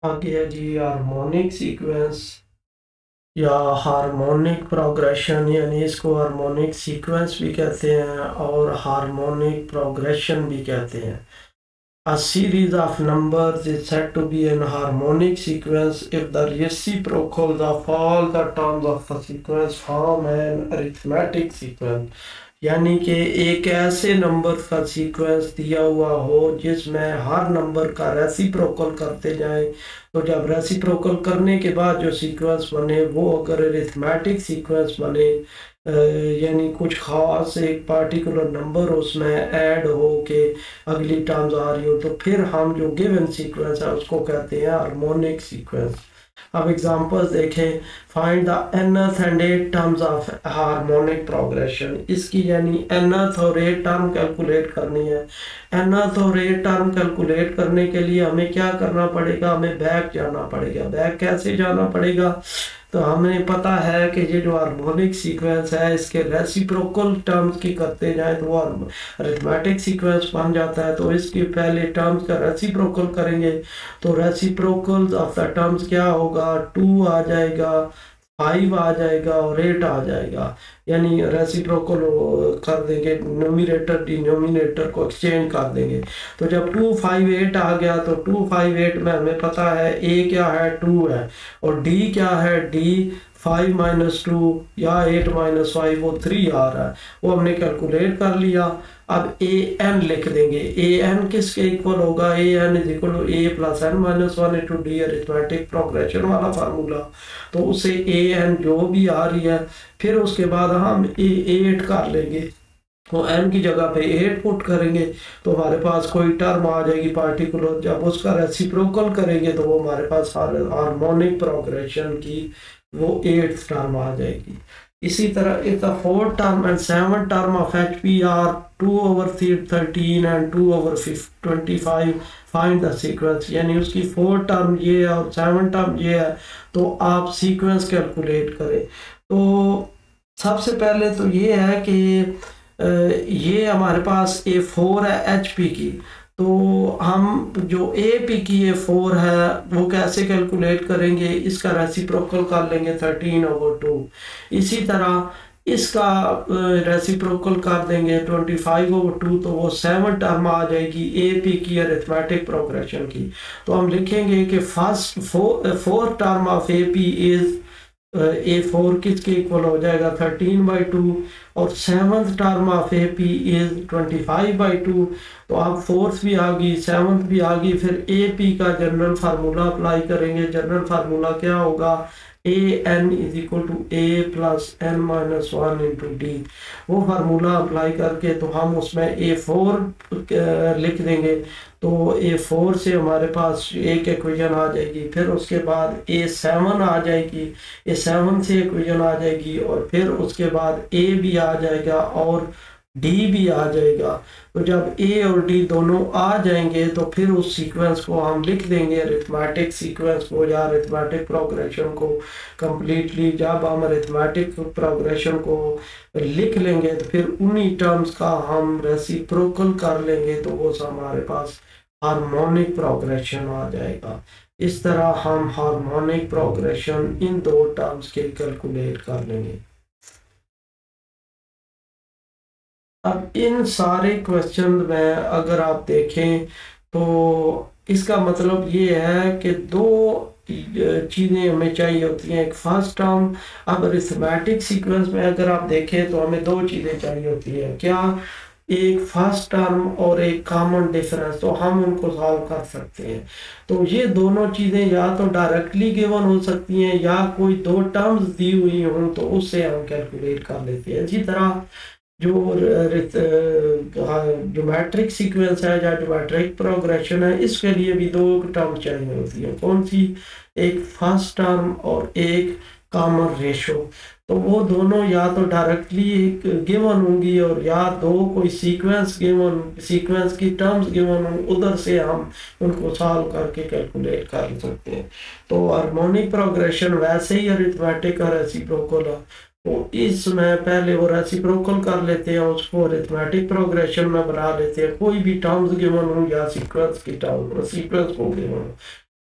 आगे है जी harmonic sequence या हार्मोनिक प्रोग्रेशन, यानी इसको हार्मोनिक सीक्वेंस भी कहते हैं और हार्मोनिक प्रोग्रेशन भी कहते हैं। A series of numbers is said to be an harmonic sequence if the reciprocals of all the terms of the sequence form an arithmetic sequence। यानी कि एक ऐसे नंबर का सीक्वेंस दिया हुआ हो जिसमें हर नंबर का रेसिप्रोकल करते जाएं, तो जब रेसिप्रोकल करने के बाद जो सीक्वेंस बने वो अगर अरिथमेटिक सीक्वेंस बने, यानी कुछ खास एक पार्टिकुलर नंबर उसमें ऐड हो के अगली टर्म्स आ रही हो, तो फिर हम जो गिवन सीक्वेंस है उसको कहते हैं हार्मोनिक सीक्वेंस। अब एग्जांपल्स देखें। Find the nth and 8th terms of harmonic progression. इसकी यानी nth और 8th टर्म कैलकुलेट करनी है। nth और 8th टर्म कैलकुलेट करने के लिए हमें क्या करना पड़ेगा, हमें बैक जाना पड़ेगा। बैक कैसे जाना पड़ेगा, तो हमें पता है कि ये जो हार्मोनिक सीक्वेंस है इसके रेसिप्रोकल टर्म्स की करते जाए तो वो अरिथमेटिक सीक्वेंस बन जाता है। तो इसके पहले टर्म्स का रेसिप्रोकल करेंगे तो रेसिप्रोकल ऑफ द टर्म्स क्या होगा, 2 आ जाएगा, 5 आ जाएगा और 8 आ जाएगा। यानी रेसिप्रोकल कर देंगे, न्यूमरेटर डिनोमिनेटर को एक्सचेंज कर देंगे। तो जब 2 5 8 आ गया तो 2 5 8 में हमें पता है a क्या है, 2 है, और d क्या है, d 5 - 2 या 8 - 5 वो 3 आ रहा है, वो हमने कैलकुलेट कर लिया। अब ए एन लिख देंगे। ए एन किसके इक्वल होगा, A N is equal to A plus N minus 1 into D, arithmetic progression वाला फार्मूला। तो उसे ए एन जो भी आ रही है, फिर उसके बाद हम ए 8 कर लेंगे, तो एन की जगह पे 8 पुट करेंगे तो हमारे पास कोई टर्म आ जाएगी पार्टिकुलर। जब उसका रेसिप्रोकल करेंगे तो वो हमारे पास हार्मोनिक प्रोग्रेशन की वो 8th टर्म आ जाएगी। इसी तरह if the 4th term and 7th term of H P R 2/13 and 2/25, find the sequence. यानी उसकी 4th टर्म ये है और 7th टर्म ये है, तो आप सीक्वेंस कैलकुलेट करें। तो सबसे पहले तो ये है कि ये हमारे पास A4 है HP की, तो हम जो AP की A4 है वो कैसे कैलकुलेट करेंगे, इसका रेसिप्रोकल कर लेंगे 13/2। इसी तरह इसका रेसिप्रोकल कर देंगे 25/2, तो वो 7 टर्म आ जाएगी AP की अरिथमेटिक प्रोग्रेशन की। तो हम लिखेंगे कि first 4th term of AP is A4 किसके इक्वल हो जाएगा, 13/2, और 7th term of AP is 25/2। तो अब 4th भी आ गई, 7th भी आ गई, फिर AP का जनरल फार्मूला अप्लाई करेंगे। जनरल फार्मूला क्या होगा, an is equal to a plus n minus 1 into D. वो फार्मूला अप्लाई करके तो हम उसमें A4 लिख देंगे, तो A4 से हमारे पास एक इक्वेशन आ जाएगी, फिर उसके बाद A7 आ जाएगी, A7 से इक्वेशन आ जाएगी, और फिर उसके बाद A भी आ जाएगा और D भी आ जाएगा। तो जब A और D दोनों आ जाएंगे तो फिर उस सीक्वेंस को हम लिख देंगे, अरिथमेटिक सीक्वेंस को या अरिथमेटिक प्रोग्रेशन को कंप्लीटली। जब हम अरिथमेटिक प्रोग्रेशन को लिख लेंगे तो फिर उन्हीं टर्म्स का हम रेसिप्रोकल कर लेंगे, तो वो हमारे पास हार्मोनिक प्रोग्रेशन आ जाएगा। इस तरह हम हार्मोनिक प्रोग्रेशन इन 2 टर्म्स के कैलकुलेट कर लेंगे। अब इन सारे क्वेश्चन में अगर आप देखें तो इसका मतलब ये है कि 2 चीज़ें हमें चाहिए होती हैं। एक फर्स्ट टर्म, अब अरिथमेटिक सीक्वेंस में अगर आप देखें तो हमें 2 चीज़ें चाहिए होती हैं। क्या, एक फर्स्ट टर्म और एक कॉमन डिफरेंस, तो हम उनको सॉल्व कर सकते हैं। तो ये दोनों चीज़ें या तो डायरेक्टली गिवन हो सकती हैं या कोई 2 टर्म्स दी हुई हों तो उससे हम कैलकुलेट कर लेते हैं। इसी तरह जो ज्योमेट्रिक सीक्वेंस है या ज्योमेट्रिक प्रोग्रेशन है, इसके लिए भी 2 टर्म चाहिए होती है। कौन सी, एक फर्स्ट टर्म और एक कॉमन रेशो। तो वो दोनों या तो डायरेक्टली गिवन होंगी और या 2 कोई सीक्वेंस गिवन, सीक्वेंस की टर्म्स गिवन हों, उधर से हम उनको सॉल्व करके कैलकुलेट कर सकते हैं। तो हार्मोनिक प्रोग्रेशन वैसे ही अरिथमेटिक और रेसिप्रोकल है, तो इसमें पहले वो रेसिप्रोकल कर लेते हैं, उसको अरिथमेटिक प्रोग्रेशन में बना लेते हैं। कोई भी टर्म्स गिवन हो या सीक्वेंस की टर्म सीक्वेंस को गिवन हो,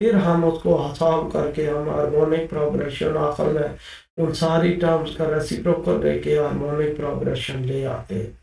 फिर हम उसको सॉल्व करके हम हार्मोनिक प्रोग्रेशन आखिर में उन सारी टर्म्स का रेसिप्रोकल लेके हार्मोनिक प्रोग्रेशन ले आते हैं।